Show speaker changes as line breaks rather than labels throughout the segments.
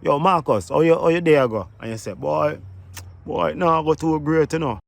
Yo, Marcus, how you there go? And you say, boy, no, I go too great, you know.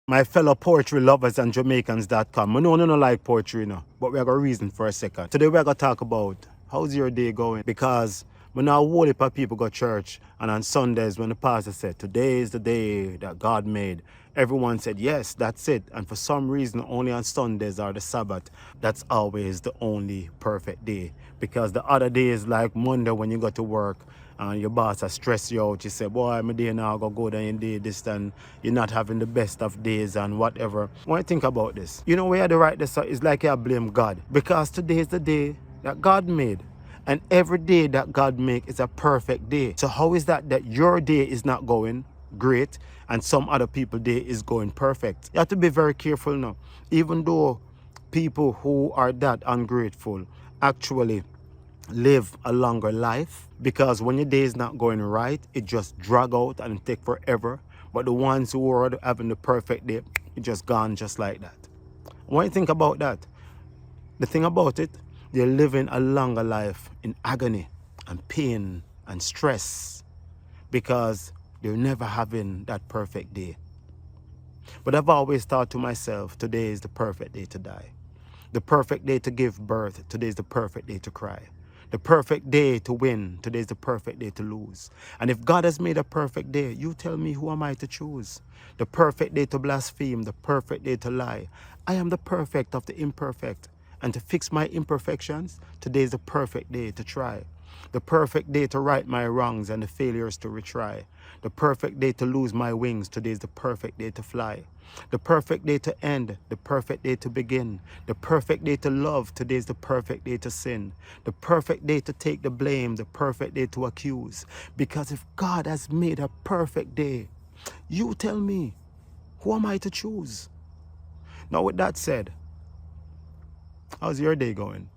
My fellow poetry lovers and Jamaicans.com. I know you don't like poetry, you know, but we have a reason for a second. Today we're going to talk about how's your day going? Because when our whole heap of people go to church and on Sundays when the pastor said, today is the day that God made, everyone said, yes, that's it. And for some reason, only on Sundays or the Sabbath, that's always the only perfect day. Because the other days like Monday when you go to work, and your boss has stressed you out. You say, boy, my day now I go good and you did this and you're not having the best of days and whatever. When I think about this, you know where you write this, it's like you blame God. Because today is the day that God made. And every day that God makes is a perfect day. So how is that your day is not going great and some other people's day is going perfect? You have to be very careful now. Even though people who are that ungrateful actually live a longer life, because when your day is not going right, it just drag out and take forever. But the ones who are having the perfect day, it just gone just like that. When you think about that, the thing about it, they're living a longer life in agony and pain and stress because they're never having that perfect day. But I've always thought to myself, today is the perfect day to die. The perfect day to give birth, today is the perfect day to cry. The perfect day to win, today is the perfect day to lose. And if God has made a perfect day, you tell me, who am I to choose? The perfect day to blaspheme, the perfect day to lie. I am the perfect of the imperfect. And to fix my imperfections, today is the perfect day to try. The perfect day to right my wrongs and the failures to retry. The perfect day to lose my wings, today is the perfect day to fly. The perfect day to end, the perfect day to begin. The perfect day to love, today is the perfect day to sin. The perfect day to take the blame, the perfect day to accuse. Because if God has made a perfect day, you tell me, who am I to choose? Now with that said, how's your day going?